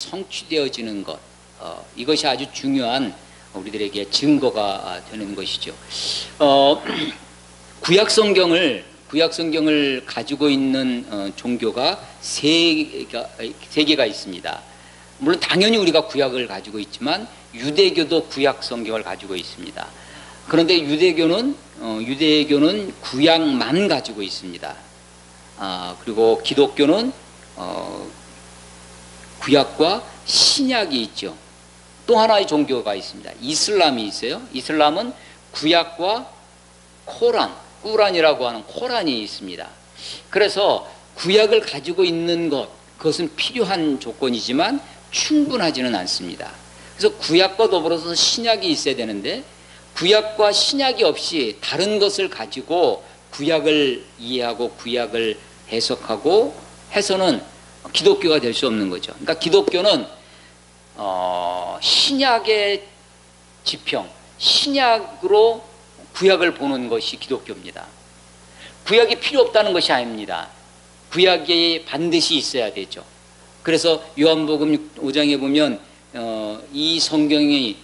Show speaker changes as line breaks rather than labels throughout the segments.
성취되어지는 것, 이것이 아주 중요한 우리들에게 증거가 되는 것이죠. 구약 성경을 가지고 있는 종교가 세 개가 있습니다. 물론 당연히 우리가 구약을 가지고 있지만 유대교도 구약 성경을 가지고 있습니다. 그런데 유대교는 구약만 가지고 있습니다. 그리고 기독교는 구약과 신약이 있죠. 또 하나의 종교가 있습니다. 이슬람이 있어요. 이슬람은 구약과 꾸란이라고 하는 코란이 있습니다. 그래서 구약을 가지고 있는 그것은 필요한 조건이지만 충분하지는 않습니다. 그래서 구약과 더불어서 신약이 있어야 되는데 구약과 신약이 없이 다른 것을 가지고 구약을 이해하고 구약을 해석하고 해서는 기독교가 될 수 없는 거죠. 그러니까 기독교는 신약의 지평, 신약으로 구약을 보는 것이 기독교입니다. 구약이 필요 없다는 것이 아닙니다. 구약이 반드시 있어야 되죠. 그래서 요한복음 5장에 보면 이 성경이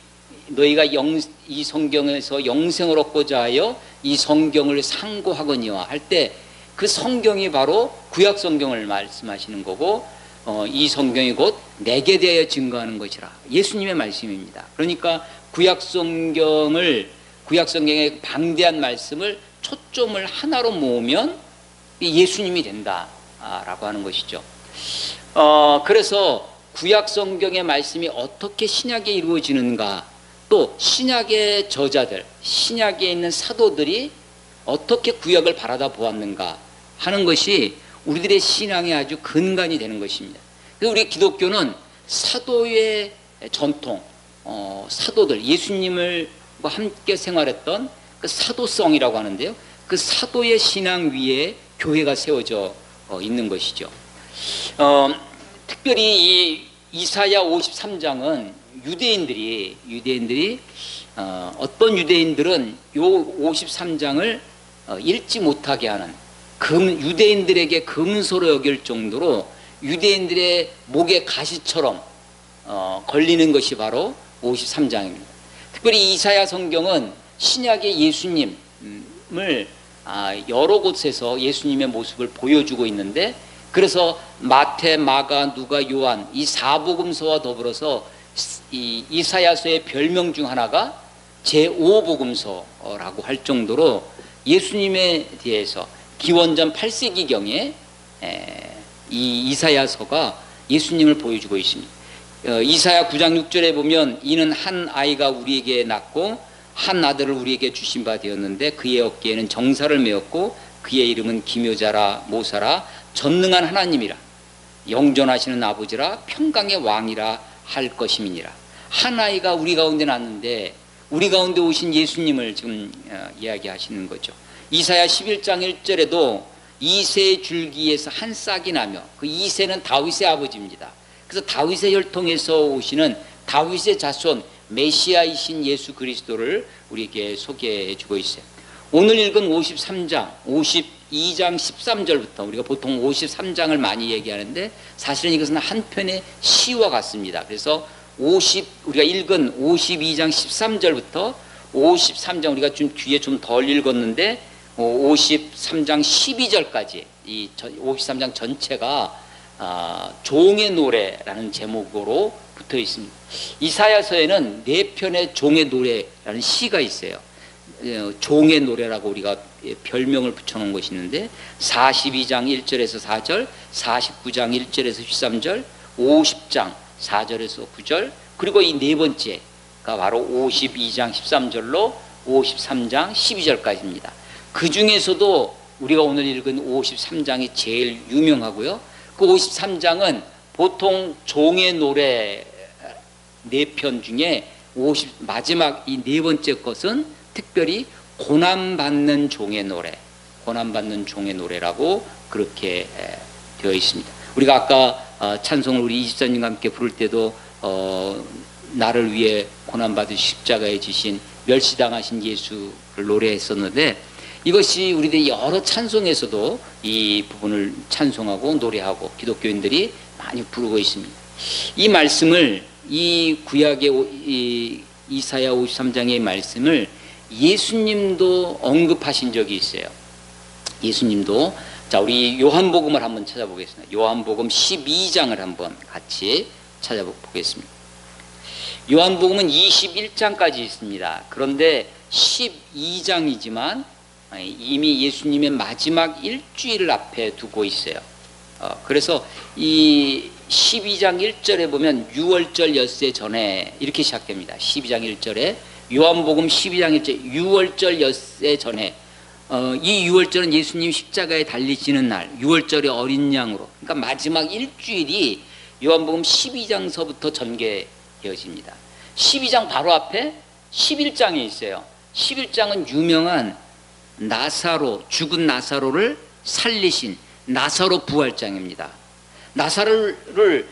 너희가 이 성경에서 영생을 얻고자 하여 이 성경을 상고하거니와 할 때 그 성경이 바로 구약 성경을 말씀하시는 거고 이 성경이 곧 내게 대하여 증거하는 것이라 예수님의 말씀입니다. 그러니까 구약 성경의 방대한 말씀을 초점을 하나로 모으면 예수님이 된다라고 하는 것이죠. 그래서 구약 성경의 말씀이 어떻게 신약에 이루어지는가, 또 신약의 저자들, 신약에 있는 사도들이 어떻게 구약을 바라다 보았는가 하는 것이 우리들의 신앙의 아주 근간이 되는 것입니다. 그래서 우리 기독교는 사도의 전통, 사도들, 예수님을 함께 생활했던 그 사도성이라고 하는데요. 그 사도의 신앙 위에 교회가 세워져 있는 것이죠. 특별히 이 이사야 53장은 유대인들이 어떤 유대인들은 요 53장을 읽지 못하게 하는 유대인들에게 금소로 여길 정도로 유대인들의 목에 가시처럼 걸리는 것이 바로 53장입니다. 특별히 이사야 성경은 신약의 예수님을 여러 곳에서 예수님의 모습을 보여주고 있는데, 그래서 마태, 마가, 누가, 요한 이 사복음서와 더불어서 이 이사야서의 별명 중 하나가 제5복음서라고 할 정도로 예수님에 대해서 기원전 8세기경에 이 이사야서가 예수님을 보여주고 있습니다. 이사야 9장 6절에 보면 이는 한 아이가 우리에게 낳고 한 아들을 우리에게 주신 바 되었는데 그의 어깨에는 정사를 메었고 그의 이름은 기묘자라 모사라 전능한 하나님이라 영존하시는 아버지라 평강의 왕이라 할 것임이니라. 한 아이가 우리 가운데 낳는데 우리 가운데 오신 예수님을 지금 이야기하시는 거죠. 이사야 11장 1절에도 이새의 줄기에서 한 싹이 나며, 그 이새는 다윗의 아버지입니다. 그래서 다윗의 혈통에서 오시는 다윗의 자손 메시아이신 예수 그리스도를 우리에게 소개해 주고 있어요. 오늘 읽은 52장 13절부터 우리가 보통 53장을 많이 얘기하는데 사실은 이것은 한 편의 시와 같습니다. 그래서 우리가 읽은 52장 13절부터 53장 우리가 좀 뒤에 좀 덜 읽었는데 53장 12절까지 이 53장 전체가 종의 노래라는 제목으로 붙어 있습니다. 이사야서에는 4편의 종의 노래라는 시가 있어요. 종의 노래라고 우리가 별명을 붙여놓은 것이 있는데 42장 1절에서 4절, 49장 1절에서 13절, 50장 4절에서 9절, 그리고 이 네 번째가 바로 52장 13절로 53장 12절까지입니다. 그 중에서도 우리가 오늘 읽은 53장이 제일 유명하고요. 그 53장은 보통 종의 노래 4편 중에 마지막 이 네 번째 것은 특별히 고난받는 종의 노래라고 그렇게 되어 있습니다. 우리가 아까 찬송을 우리 이집사님과 함께 부를 때도 나를 위해 고난받으신 십자가에 지신 멸시당하신 예수를 노래했었는데, 이것이 우리들이 여러 찬송에서도 이 부분을 찬송하고 노래하고 기독교인들이 많이 부르고 있습니다. 이 말씀을 이 구약의 이사야 53장의 말씀을 예수님도 언급하신 적이 있어요. 예수님도. 자, 우리 요한복음을 한번 찾아보겠습니다. 요한복음 12장을 한번 같이 찾아보겠습니다. 요한복음은 21장까지 있습니다. 그런데 12장이지만 이미 예수님의 마지막 일주일을 앞에 두고 있어요. 그래서 이 12장 1절에 보면 6월절 엿새 전에 이렇게 시작됩니다. 12장 1절에 요한복음 12장 1절 6월절 엿새 전에 이 6월절은 예수님 십자가에 달리시는 날 6월절의 어린 양으로, 그러니까 마지막 일주일이 요한복음 12장서부터 전개되어집니다. 12장 바로 앞에 11장에 있어요. 11장은 유명한 나사로, 죽은 나사로를 살리신 나사로 부활장입니다. 나사로를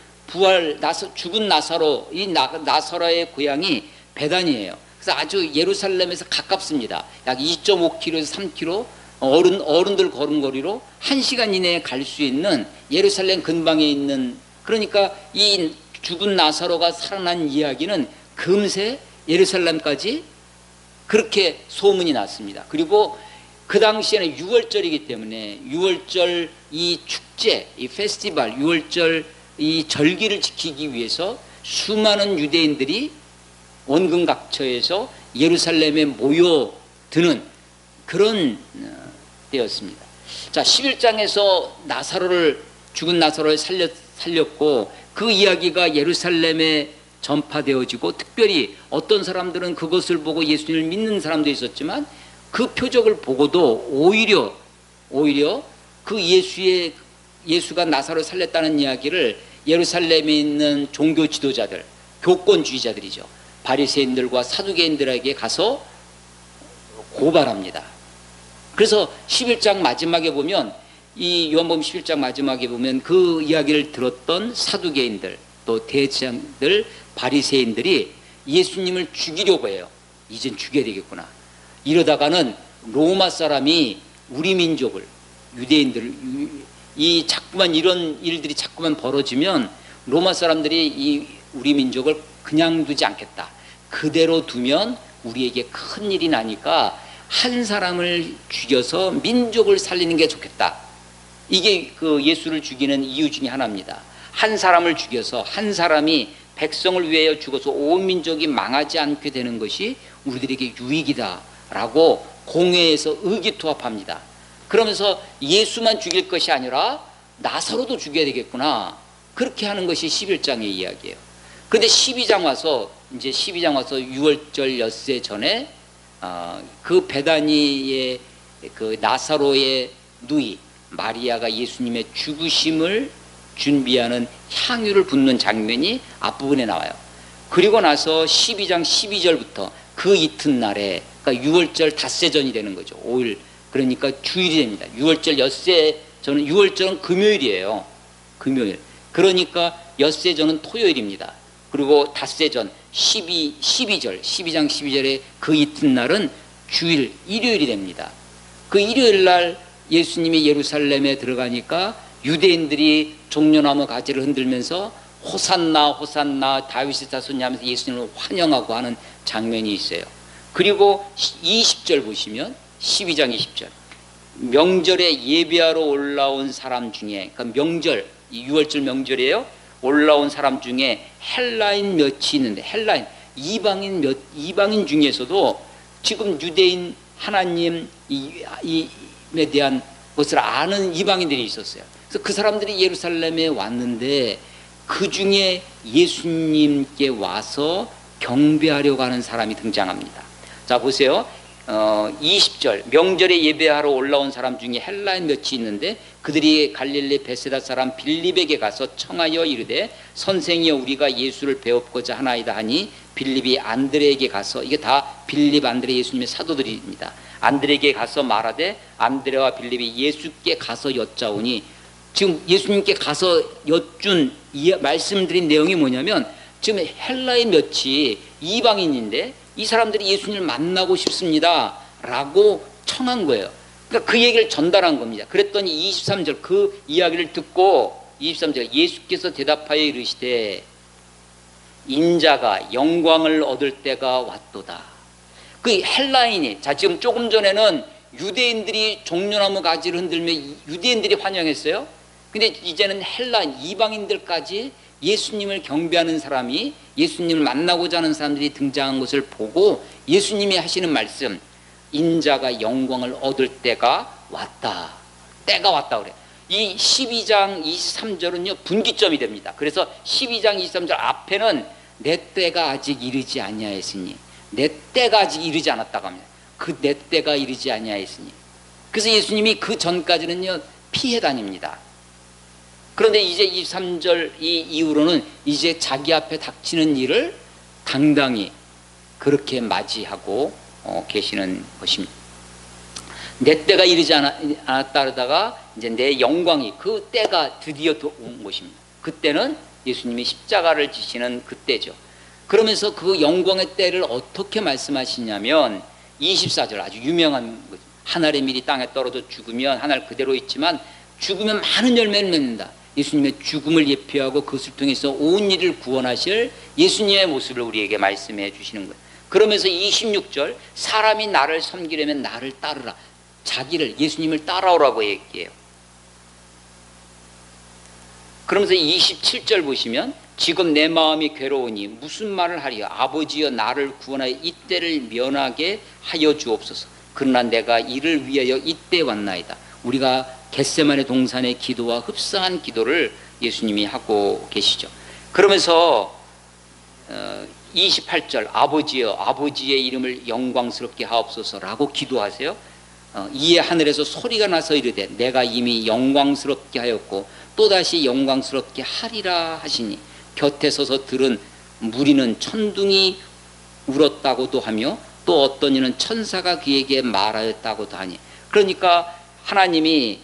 죽은 나사로, 이 나사로의 고향이 베단이에요. 그래서 아주 예루살렘에서 가깝습니다. 약 2.5km에서 3km 어른들 걸음거리로 1시간 이내에 갈 수 있는 예루살렘 근방에 있는, 그러니까 이 죽은 나사로가 살아난 이야기는 금세 예루살렘까지 그렇게 소문이 났습니다. 그리고 그 당시에는 6월절이기 때문에 6월절 이 축제, 이 페스티벌, 6월절 이 절기를 지키기 위해서 수많은 유대인들이 원근각처에서 예루살렘에 모여드는 그런 때였습니다. 자, 11장에서 죽은 나사로를 살렸고 그 이야기가 예루살렘에 전파되어지고, 특별히 어떤 사람들은 그것을 보고 예수님을 믿는 사람도 있었지만 그 표적을 보고도 오히려 그 예수가 나사로를 살렸다는 이야기를 예루살렘에 있는 종교 지도자들, 교권주의자들이죠, 바리새인들과 사두개인들에게 가서 고발합니다. 그래서 11장 마지막에 보면, 이 요한복음 11장 마지막에 보면 그 이야기를 들었던 사두개인들, 또 대제사장들, 바리새인들이 예수님을 죽이려고 해요. 이젠 죽여야 되겠구나. 이러다가는 로마 사람이 우리 민족을, 유대인들을, 이 자꾸만 이런 일들이 자꾸만 벌어지면 로마 사람들이 이 우리 민족을 그냥 두지 않겠다. 그대로 두면 우리에게 큰 일이 나니까 한 사람을 죽여서 민족을 살리는 게 좋겠다. 이게 그 예수를 죽이는 이유 중에 하나입니다. 한 사람을 죽여서 한 사람이 백성을 위하여 죽어서 온 민족이 망하지 않게 되는 것이 우리들에게 유익이다라고 공회에서 의기투합합니다. 그러면서 예수만 죽일 것이 아니라 나사로도 죽여야 되겠구나. 그렇게 하는 것이 11장의 이야기예요. 그런데 12장 와서 6월절 엿새 전에 그 베다니의 그 나사로의 누이 마리아가 예수님의 죽으심을 준비하는 향유를 붓는 장면이 앞부분에 나와요. 그리고 나서 12장 12절부터 그 이튿날에, 그러니까 6월절 닷새전이 되는 거죠. 5일, 그러니까 주일이 됩니다. 6월절 엿새전은, 6월절은 금요일이에요. 금요일. 그러니까 엿새전은 토요일입니다. 그리고 닷새전 12장 12절의 그 이튿날은 주일, 일요일이 됩니다. 그 일요일 날 예수님이 예루살렘에 들어가니까 유대인들이 종려나무 가지를 흔들면서 호산나 호산나 다윗의 자손이 하면서 예수님을 환영하고 하는 장면이 있어요. 그리고 20절 보시면 12장 20절 명절에 예배하러 올라온 사람 중에, 그러니까 명절, 6월절 명절이에요. 올라온 사람 중에 헬라인 몇이 있는데, 헬라인 이방인 중에서도 지금 유대인 하나님에 대한 것을 아는 이방인들이 있었어요. 그래서 그 사람들이 예루살렘에 왔는데 그 중에 예수님께 와서 경배하려고 하는 사람이 등장합니다. 자, 보세요. 20절 명절에 예배하러 올라온 사람 중에 헬라인 몇이 있는데 그들이 갈릴리 베세다 사람 빌립에게 가서 청하여 이르되 선생이여 우리가 예수를 배웁고자 하나이다 하니 빌립이 안드레에게 가서, 이게 다 빌립 안드레 예수님의 사도들입니다. 안드레에게 가서 말하되 안드레와 빌립이 예수께 가서 여짜오니, 지금 예수님께 가서 여쭌 말씀드린 내용이 뭐냐면, 지금 헬라인 몇이 이방인인데 이 사람들이 예수님을 만나고 싶습니다 라고 청한 거예요. 그러니까 그 얘기를 전달한 겁니다. 그랬더니 23절 그 이야기를 듣고 23절 예수께서 대답하여 이르시되 인자가 영광을 얻을 때가 왔도다. 그 헬라인이, 자 지금 조금 전에는 유대인들이 종려나무 가지를 흔들며 유대인들이 환영했어요. 근데 이제는 헬라인 이방인들까지 예수님을 경배하는 사람이, 예수님을 만나고자 하는 사람들이 등장한 것을 보고 예수님이 하시는 말씀, 인자가 영광을 얻을 때가 왔다. 때가 왔다 그래. 이 12장 23절은요 분기점이 됩니다. 그래서 12장 23절 앞에는 내 때가 아직 이르지 아니하였으니, 내 때가 아직 이르지 않았다고 합니다. 그 내 때가 이르지 아니하였으니. 그래서 예수님이 그 전까지는요 피해 다닙니다. 그런데 이제 23절 이후로는 이제 자기 앞에 닥치는 일을 당당히 그렇게 맞이하고 계시는 것입니다. 내 때가 이르지 않았다 그러다가 이제 내 영광이, 그 때가 드디어 온 것입니다. 그때는 예수님이 십자가를 지시는 그때죠. 그러면서 그 영광의 때를 어떻게 말씀하시냐면 24절 아주 유명한 거죠. 한 알의 밀이 땅에 떨어져 죽으면 한 알 그대로 있지만 죽으면 많은 열매를 맺는다. 예수님의 죽음을 예표하고 그것을 통해서 온 일을 구원하실 예수님의 모습을 우리에게 말씀해 주시는 거예요. 그러면서 26절 사람이 나를 섬기려면 나를 따르라. 자기를, 예수님을 따라오라고 얘기해요. 그러면서 27절 보시면 지금 내 마음이 괴로우니 무슨 말을 하리요. 아버지여 나를 구원하여 이때를 면하게 하여 주옵소서. 그러나 내가 이를 위하여 이때 왔나이다. 우리가 겟세마네 동산의 기도와 흡사한 기도를 예수님이 하고 계시죠. 그러면서 28절 아버지여 아버지의 이름을 영광스럽게 하옵소서라고 기도하세요. 이에 하늘에서 소리가 나서 이르되 내가 이미 영광스럽게 하였고 또다시 영광스럽게 하리라 하시니 곁에 서서 들은 무리는 천둥이 울었다고도 하며 또 어떤 이는 천사가 그에게 말하였다고도 하니. 그러니까 하나님이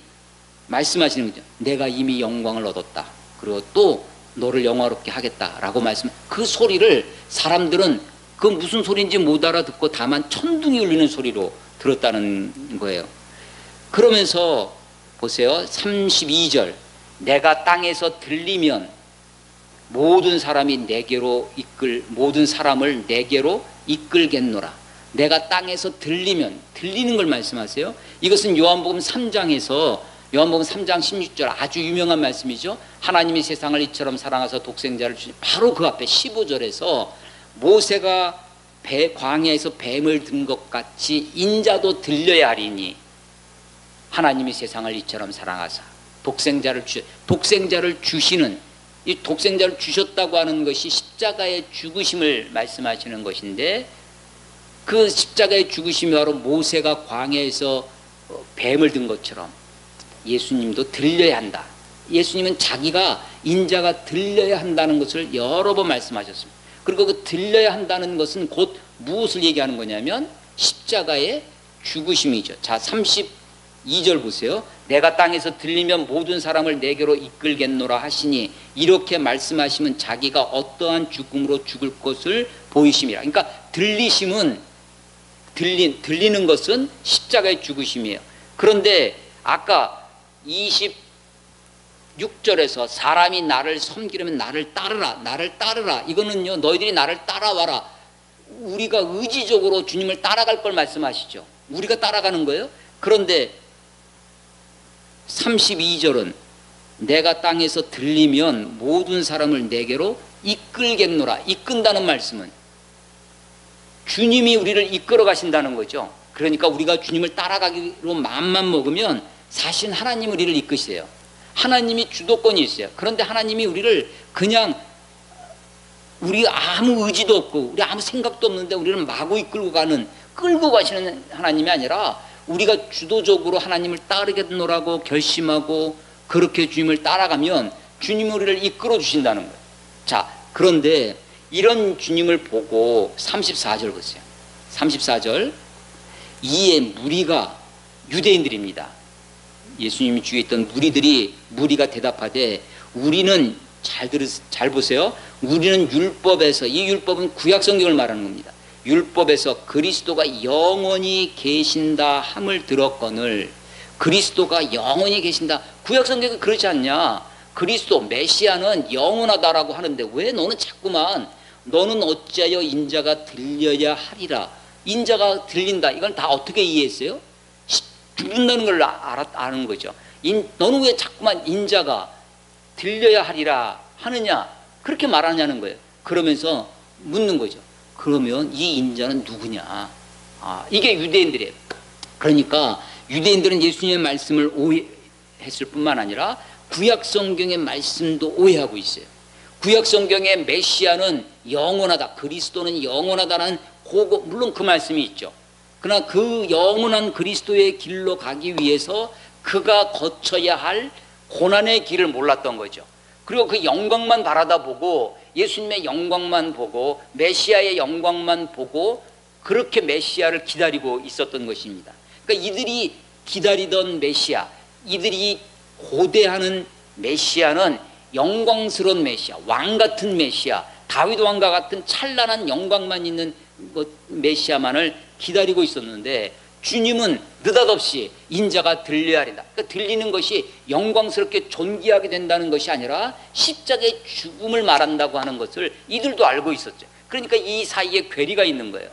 말씀하시는 거죠. 내가 이미 영광을 얻었다. 그리고 또 너를 영화롭게 하겠다라고 말씀. 그 소리를 사람들은 그 무슨 소리인지 못 알아듣고 다만 천둥이 울리는 소리로 들었다는 거예요. 그러면서 보세요. 32절 내가 땅에서 들리면 모든 사람이 내게로 모든 사람을 내게로 이끌겠노라. 내가 땅에서 들리면, 들리는 걸 말씀하세요. 이것은 요한복음 3장에서 요한복음 3장 16절 아주 유명한 말씀이죠. 하나님이 세상을 이처럼 사랑하사 독생자를 주신, 바로 그 앞에 15절에서 모세가 광야에서 뱀을 든 것 같이 인자도 들려야 하리니 하나님이 세상을 이처럼 사랑하사 독생자를 주시는, 이 독생자를 주셨다고 하는 것이 십자가의 죽으심을 말씀하시는 것인데, 그 십자가의 죽으심이 바로 모세가 광야에서 뱀을 든 것처럼 예수님도 들려야 한다. 예수님은 자기가 인자가 들려야 한다는 것을 여러 번 말씀하셨습니다. 그리고 그 들려야 한다는 것은 곧 무엇을 얘기하는 거냐면 십자가의 죽으심이죠. 자, 32절 보세요. 내가 땅에서 들리면 모든 사람을 내게로 이끌겠노라 하시니, 이렇게 말씀하시면 자기가 어떠한 죽음으로 죽을 것을 보이심이라. 그러니까 들리심은 들리는 것은 십자가의 죽으심이에요. 그런데 아까 26절에서 사람이 나를 섬기려면 나를 따르라, 나를 따르라. 이거는요, 너희들이 나를 따라와라. 우리가 의지적으로 주님을 따라갈 걸 말씀하시죠. 우리가 따라가는 거예요. 그런데 32절은 내가 땅에서 들리면 모든 사람을 내게로 이끌겠노라. 이끈다는 말씀은 주님이 우리를 이끌어 가신다는 거죠. 그러니까 우리가 주님을 따라가기로 마음만 먹으면 사실 하나님이 우리를 이끄세요. 하나님이 주도권이 있어요. 그런데 하나님이 우리를 그냥 우리 아무 의지도 없고 우리 아무 생각도 없는데 우리를 마구 이끌고 끌고 가시는 하나님이 아니라 우리가 주도적으로 하나님을 따르겠노라고 결심하고 그렇게 주님을 따라가면 주님이 우리를 이끌어 주신다는 거예요. 자, 그런데 이런 주님을 보고 34절 보세요. 34절 이에 무리가, 유대인들입니다. 예수님이 주위에 있던 무리가 대답하되 우리는 잘 보세요. 우리는 율법에서, 이 율법은 구약 성경을 말하는 겁니다. 율법에서 그리스도가 영원히 계신다 함을 들었거늘. 그리스도가 영원히 계신다. 구약 성경은 그렇지 않냐? 그리스도 메시아는 영원하다라고 하는데 왜 너는 자꾸만 너는 어찌하여 인자가 들려야 하리라. 인자가 들린다. 이걸 다 어떻게 이해했어요? 죽는다는 걸 아는 거죠. 너는 왜 자꾸만 인자가 들려야 하리라 하느냐 그렇게 말하냐는 거예요. 그러면서 묻는 거죠. 그러면 이 인자는 누구냐? 이게 유대인들이에요. 그러니까 유대인들은 예수님의 말씀을 오해했을 뿐만 아니라 구약 성경의 말씀도 오해하고 있어요. 구약 성경의 메시아는 영원하다, 그리스도는 영원하다는 물론 그 말씀이 있죠. 그러나 그 영원한 그리스도의 길로 가기 위해서 그가 거쳐야 할 고난의 길을 몰랐던 거죠. 그리고 그 영광만 바라다보고 예수님의 영광만 보고 메시아의 영광만 보고 그렇게 메시아를 기다리고 있었던 것입니다. 그러니까 이들이 기다리던 메시아, 이들이 고대하는 메시아는 영광스러운 메시아, 왕 같은 메시아, 다윗 왕과 같은 찬란한 영광만 있는 메시아만을 기다리고 있었는데 주님은 느닷없이 인자가 들려야 한다. 그러니까 들리는 것이 영광스럽게 존귀하게 된다는 것이 아니라 십자가의 죽음을 말한다고 하는 것을 이들도 알고 있었죠. 그러니까 이 사이에 괴리가 있는 거예요.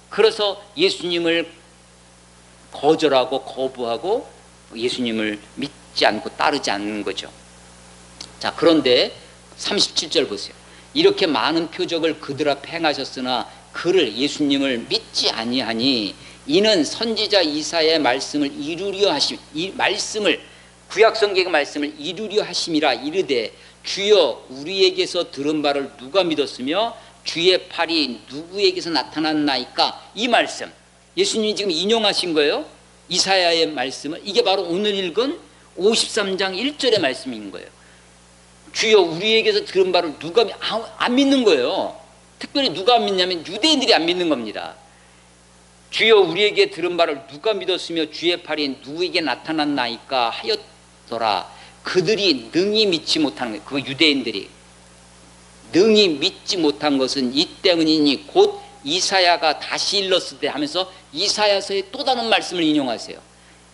그래서 예수님을 거절하고 거부하고 예수님을 믿지 않고 따르지 않는 거죠. 자, 그런데 37절 보세요. 이렇게 많은 표적을 그들 앞에 행하셨으나 그를 예수님을 믿지 아니하니 이는 선지자 이사야의 말씀을 이루려 하심, 이 말씀을 구약 성경의 말씀을 이루려 하심이라 이르되 주여 우리에게서 들은 바를 누가 믿었으며 주의 팔이 누구에게서 나타났나이까. 이 말씀 예수님이 지금 인용하신 거예요. 이사야의 말씀을. 이게 바로 오늘 읽은 53장 1절의 말씀인 거예요. 주여 우리에게서 들은 바를 누가 안 믿는 거예요. 특별히 누가 안 믿냐면 유대인들이 안 믿는 겁니다. 주여 우리에게 들은 바를 누가 믿었으며 주의 팔이 누구에게 나타났나이까 하였더라. 그들이 능히 믿지 못하는 거예요. 그 유대인들이 능히 믿지 못한 것은 이 때문이니 곧 이사야가 다시 일렀을 때 하면서 이사야서의 또 다른 말씀을 인용하세요.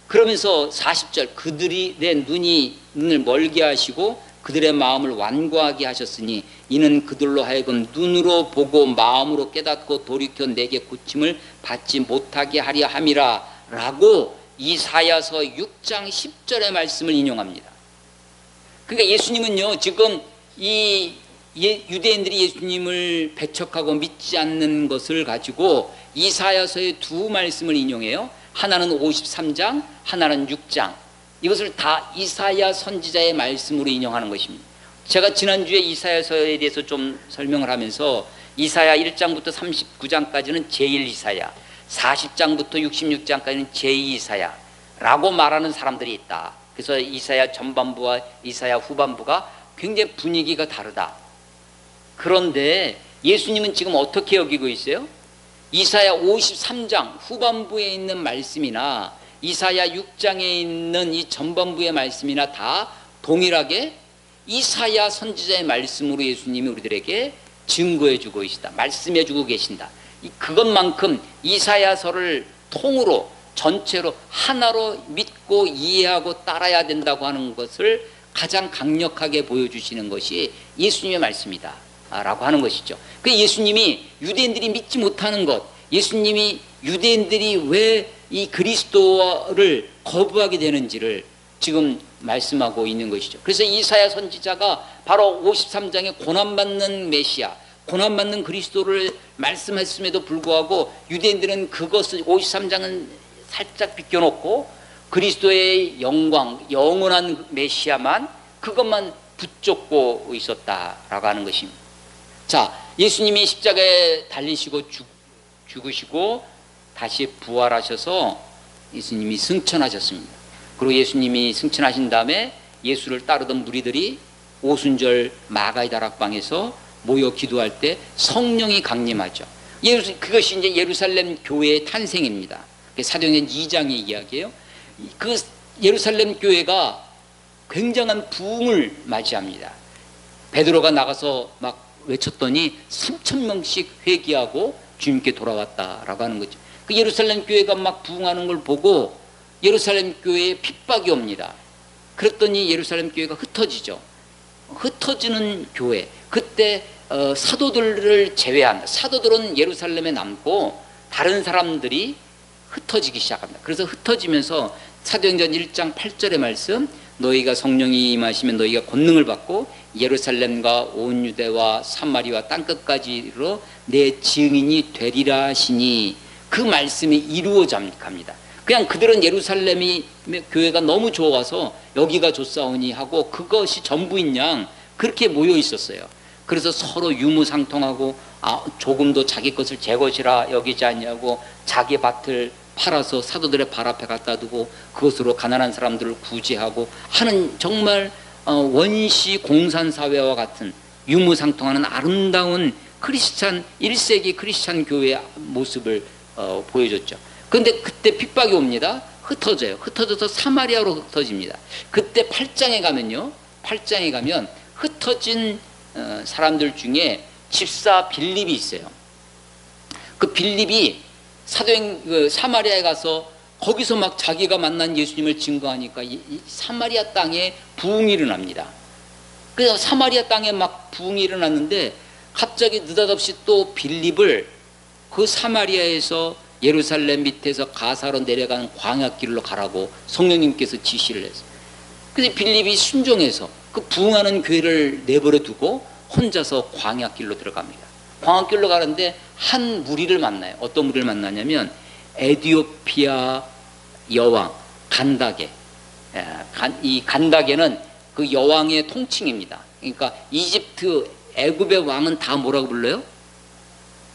그러면서 40절 그들이 내 눈을 멀게 하시고 그들의 마음을 완고하게 하셨으니 이는 그들로 하여금 눈으로 보고 마음으로 깨닫고 돌이켜 내게 고침을 받지 못하게 하려 함이라 라고 이사야서 6장 10절의 말씀을 인용합니다. 그러니까 예수님은요 지금 이 유대인들이 예수님을 배척하고 믿지 않는 것을 가지고 이사야서의 두 말씀을 인용해요. 하나는 53장, 하나는 6장. 이것을 다 이사야 선지자의 말씀으로 인용하는 것입니다. 제가 지난주에 이사야서에 대해서 좀 설명을 하면서 이사야 1장부터 39장까지는 제1이사야, 40장부터 66장까지는 제2이사야라고 말하는 사람들이 있다. 그래서 이사야 전반부와 이사야 후반부가 굉장히 분위기가 다르다. 그런데 예수님은 지금 어떻게 여기고 있어요? 이사야 53장 후반부에 있는 말씀이나 이사야 6장에 있는 이 전반부의 말씀이나 다 동일하게 이사야 선지자의 말씀으로 예수님이 우리들에게 증거해 주고 계시다. 말씀해 주고 계신다. 그것만큼 이사야서를 통으로 전체로 하나로 믿고 이해하고 따라야 된다고 하는 것을 가장 강력하게 보여주시는 것이 예수님의 말씀이다 라고 하는 것이죠. 그 예수님이 유대인들이 믿지 못하는 것, 예수님이 유대인들이 왜 이 그리스도를 거부하게 되는지를 지금 말씀하고 있는 것이죠. 그래서 이사야 선지자가 바로 53장에 고난받는 메시아, 고난받는 그리스도를 말씀했음에도 불구하고 유대인들은 그것을 53장은 살짝 비껴놓고 그리스도의 영광, 영원한 메시아만 그것만 붙잡고 있었다라고 하는 것입니다. 자, 예수님이 십자가에 달리시고 죽으시고 다시 부활하셔서 예수님이 승천하셨습니다. 그리고 예수님이 승천하신 다음에 예수를 따르던 무리들이 오순절 마가의 다락방에서 모여 기도할 때 성령이 강림하죠. 그것이 이제 예루살렘 교회의 탄생입니다. 사도행전 2장의 이야기예요. 그 예루살렘 교회가 굉장한 부흥을 맞이합니다. 베드로가 나가서 막 외쳤더니 3,000명씩 회개하고 주님께 돌아왔다라고 하는 거죠. 그 예루살렘 교회가 막 부흥하는 걸 보고 예루살렘 교회에 핍박이 옵니다. 그랬더니 예루살렘 교회가 흩어지죠. 흩어지는 교회. 그때 사도들을 제외한 사도들은 예루살렘에 남고 다른 사람들이 흩어지기 시작합니다. 그래서 흩어지면서 사도행전 1장 8절의 말씀, 너희가 성령이 임하시면 너희가 권능을 받고 예루살렘과 온 유대와 사마리와 땅끝까지로 내 증인이 되리라 하시니, 그 말씀이 이루어져 갑니다. 그냥 그들은 예루살렘이 교회가 너무 좋아서 여기가 좋사오니 하고 그것이 전부인 양 그렇게 모여 있었어요. 그래서 서로 유무상통하고 조금도 자기 것을 제 것이라 여기지 않냐고 자기 밭을 팔아서 사도들의 발 앞에 갖다 두고 그것으로 가난한 사람들을 구제하고 하는 정말 원시 공산사회와 같은 유무상통하는 아름다운 크리스찬 1세기 크리스찬 교회의 모습을 보여줬죠. 그런데 그때 핍박이 옵니다. 흩어져요. 흩어져서 사마리아로 흩어집니다. 그때 8장에 가면요, 8장에 가면 흩어진 사람들 중에 집사 빌립이 있어요. 그 빌립이 사마리아에 가서 거기서 막 자기가 만난 예수님을 증거하니까 이 사마리아 땅에 부흥이 일어납니다. 그래서 사마리아 땅에 막 부흥이 일어났는데 갑자기 느닷없이 또 빌립을 그 사마리아에서 예루살렘 밑에서 가사로 내려가는 광야길로 가라고 성령님께서 지시를 했어요. 그래서 빌립이 순종해서 그 부흥하는 교회를 내버려 두고 혼자서 광야길로 들어갑니다. 광야길로 가는데 한 무리를 만나요. 어떤 무리를 만나냐면 에디오피아 여왕 간다게. 이 간다게는 그 여왕의 통칭입니다. 그러니까 이집트 애굽의 왕은 다 뭐라고 불러요?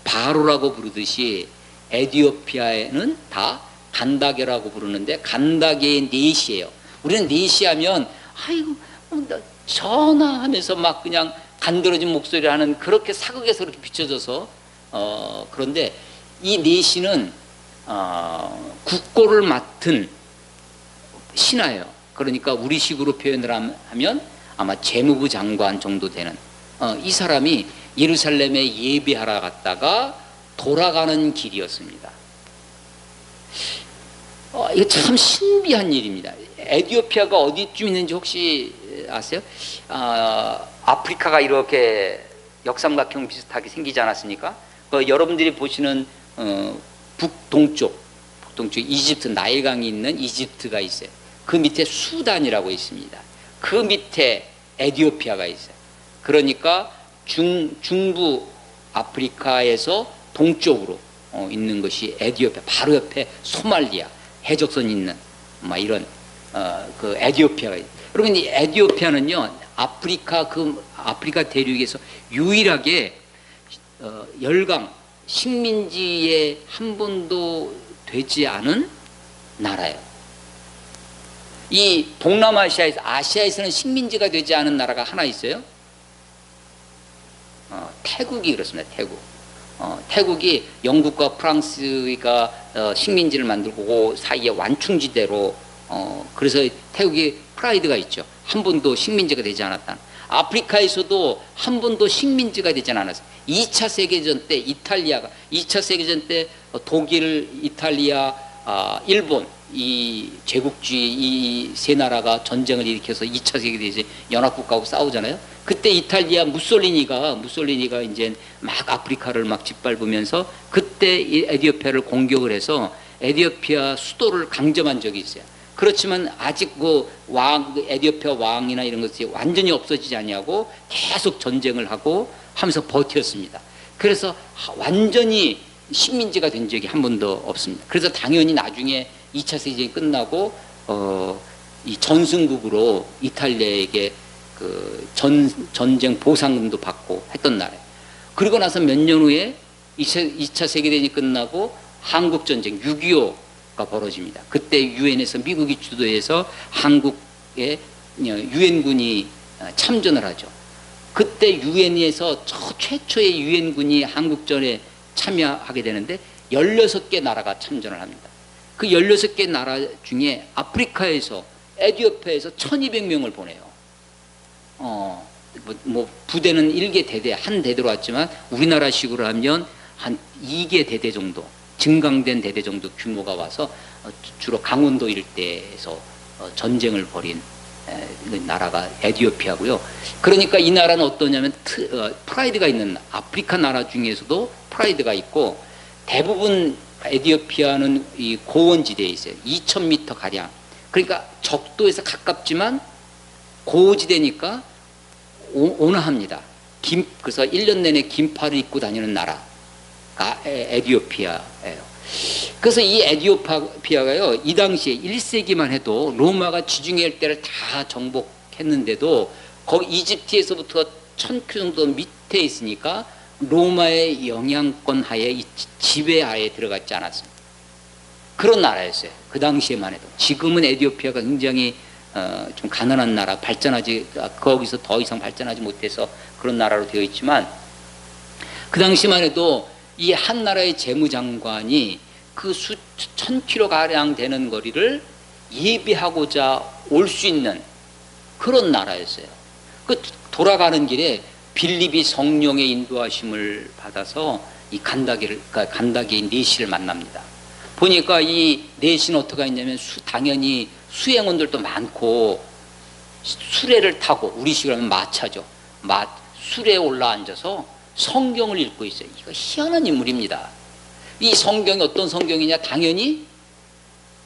바로라고 부르듯이 에디오피아에는 다 간다게라고 부르는데 간다게의 넷이에요. 우리는 넷이 하면 아이고 전화하면서 막 그냥 간드러진 목소리를 하는 그렇게 사극에서 그렇게 비춰져서 그런데 이 넷이는 국고를 맡은 신하예요. 그러니까 우리식으로 표현을 하면 아마 재무부 장관 정도 되는 이 사람이 예루살렘에 예배하러 갔다가 돌아가는 길이었습니다. 이거 참 신비한 일입니다. 에티오피아가 어디쯤 있는지 혹시 아세요? 아프리카가 이렇게 역삼각형 비슷하게 생기지 않았습니까? 여러분들이 보시는 북동쪽 이집트 나일강이 있는 이집트가 있어요. 그 밑에 수단이라고 있습니다. 그 밑에 에티오피아가 있어요. 그러니까 중부 아프리카에서 동쪽으로 있는 것이 에티오피아, 바로 옆에 소말리아 해적선이 있는 막 이런 그 에티오피아가 있어요. 여러분 이 에티오피아는요 아프리카 대륙에서 유일하게 열강 식민지에 한 번도 되지 않은 나라예요. 이 동남아시아에서 아시아에서는 식민지가 되지 않은 나라가 하나 있어요. 태국이 그렇습니다. 태국이 영국과 프랑스가 식민지를 만들고 그 사이에 완충지대로 그래서 태국이 프라이드가 있죠. 한 번도 식민지가 되지 않았다. 아프리카에서도 한 번도 식민지가 되지 않았어요. 2차 세계전 때 이탈리아가 2차 세계전 때 독일, 이탈리아, 일본 이 제국주의 이 세 나라가 전쟁을 일으켜서 2차 세계대전 연합국가하고 싸우잖아요. 그때 이탈리아 무솔리니가 이제 막 아프리카를 막 짓밟으면서 그때 에티오피아를 공격을 해서 에티오피아 수도를 강점한 적이 있어요. 그렇지만 아직 그 에티오피아 왕이나 이런 것이 완전히 없어지지 아니하고 계속 전쟁을 하고 하면서 버텼습니다. 그래서 완전히 식민지가 된 적이 한 번도 없습니다. 그래서 당연히 나중에 2차 세계전이 끝나고 이 전승국으로 이탈리아에게 그 전쟁 보상금도 받고 했던 나라예요. 그리고 나서 몇 년 후에 2차 세계대전이 끝나고 한국전쟁 6.25가 벌어집니다. 그때 유엔에서 미국이 주도해서 한국에 유엔군이 참전을 하죠. 그때 유엔에서 최초의 유엔군이 한국전에 참여하게 되는데 16개 나라가 참전을 합니다. 그 16개 나라 중에 아프리카에서 에티오피아에서 1200명을 보내요. 뭐 부대는 1개 대대 한 대대로 왔지만 우리나라식으로 하면 한 2개 대대 정도 증강된 대대 정도 규모가 와서 주로 강원도 일대에서 전쟁을 벌인 그 나라가 에디오피아고요. 그러니까 이 나라는 어떠냐면 프라이드가 있는 아프리카 나라 중에서도 프라이드가 있고 대부분 에디오피아는 이 고원지대에 있어요. 2,000m 가량. 그러니까 적도에서 가깝지만 고지대니까 온화합니다. 그래서 1년 내내 긴팔을 입고 다니는 나라가 에디오피아예요. 그래서 이 에디오피아가요, 이 당시에 1세기만 해도 로마가 지중해 일대를 다 정복했는데도 거기 이집트에서부터 1000km 정도 밑에 있으니까 로마의 영향권 하에, 지배하에 들어갔지 않았습니다. 그런 나라였어요. 그 당시에만 해도. 지금은 에디오피아가 굉장히 좀 가난한 나라, 거기서 더 이상 발전하지 못해서 그런 나라로 되어 있지만, 그 당시만 해도 이 한 나라의 재무장관이 그 1000km 가량 되는 거리를 예비하고자 올 수 있는 그런 나라였어요. 그 돌아가는 길에 빌립이 성령의 인도하심을 받아서 이 간다기인 네시를 만납니다. 보니까 이 네시는 어떻게 했냐면 당연히 수행원들도 많고 수레를 타고, 우리식으로 하면 마차죠. 수레에 올라 앉아서 성경을 읽고 있어요. 이거 희한한 인물입니다. 이 성경이 어떤 성경이냐? 당연히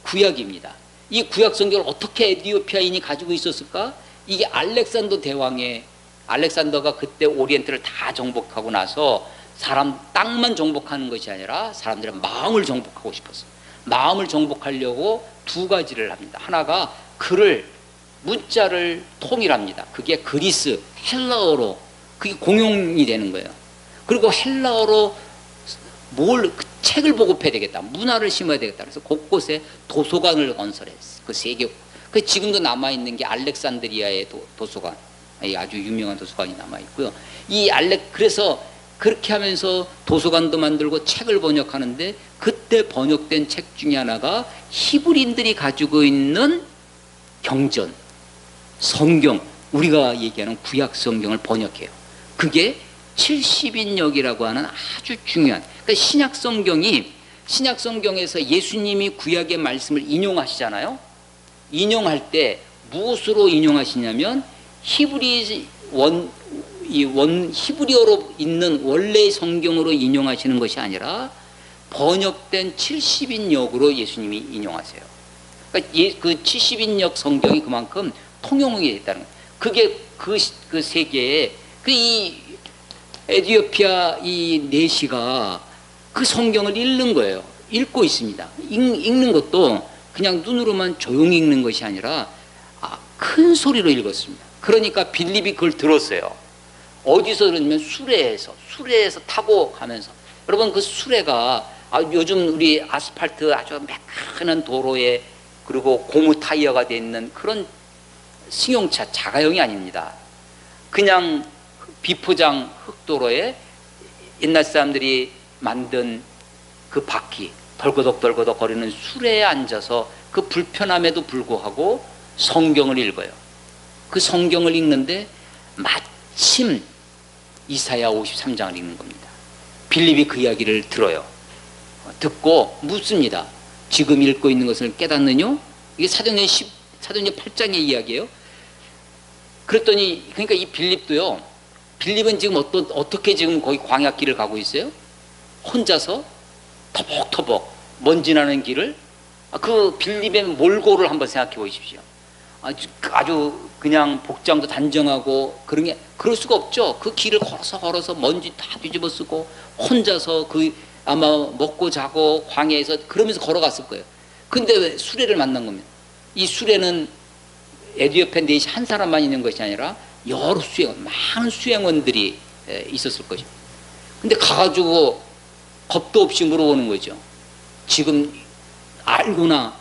구약입니다. 이 구약 성경을 어떻게 에디오피아인이 가지고 있었을까? 이게 알렉산더가 그때 오리엔트를 다 정복하고 나서 땅만 정복하는 것이 아니라 사람들의 마음을 정복하고 싶었어요. 마음을 정복하려고 두 가지를 합니다. 하나가 문자를 통일합니다. 그게 그리스, 헬라어로 그게 공용이 되는 거예요. 그리고 헬라어로 책을 보급해야 되겠다. 문화를 심어야 되겠다. 그래서 곳곳에 도서관을 건설했어요. 그 세계. 지금도 남아있는 게 알렉산드리아의 도서관. 아주 유명한 도서관이 남아있고요. 그래서 그렇게 하면서 도서관도 만들고 책을 번역하는데, 그때 번역된 책 중에 하나가 히브리인들이 가지고 있는 경전, 성경, 우리가 얘기하는 구약 성경을 번역해요. 그게 70인역이라고 하는 아주 중요한, 그러니까 신약 성경에서 예수님이 구약의 말씀을 인용하시잖아요. 인용할 때 무엇으로 인용하시냐면 히브리어로 있는 원래의 성경으로 인용하시는 것이 아니라 번역된 70인역으로 예수님이 인용하세요. 그러니까 그 70인역 성경이 그만큼 통용이 됐다는 거예요. 그게 그 세계에 이 에디오피아 이 네시가 그 성경을 읽는 거예요. 읽고 있습니다. 읽는 것도 그냥 눈으로만 조용히 읽는 것이 아니라 큰 소리로 읽었습니다. 그러니까 빌립이 그걸 들었어요. 어디서 그러냐면 수레에서 타고 가면서. 여러분, 그 수레가 요즘 우리 아스팔트 아주 매끈한 도로에, 그리고 고무 타이어가 되어 있는 그런 승용차, 자가용이 아닙니다. 그냥 비포장 흙도로에 옛날 사람들이 만든 그 바퀴, 덜거덕 거리는 수레에 앉아서 그 불편함에도 불구하고 성경을 읽어요. 그 성경을 읽는데 마침 이사야 53장을 읽는 겁니다. 빌립이 그 이야기를 들어요. 듣고 묻습니다. 지금 읽고 있는 것을 깨닫느냐? 이게 사도행전 8장의 이야기예요. 그랬더니, 그러니까 이 빌립은 지금 어떻게 지금 거기 광야길을 가고 있어요? 혼자서 터벅터벅 먼지 나는 길을, 그 빌립의 몰골을 한번 생각해 보십시오. 아주 그냥 복장도 단정하고 그럴 수가 없죠. 그 길을 걸어서 먼지 다 뒤집어 쓰고 혼자서 아마 먹고 자고 광야에서 그러면서 걸어갔을 거예요. 근데 왜 수레를 만난 겁니다. 이 수레는 에디오피아 네시 한 사람만 있는 것이 아니라 여러 많은 수행원들이 있었을 것입니다. 근데 가가지고 겁도 없이 물어보는 거죠. 지금 알고나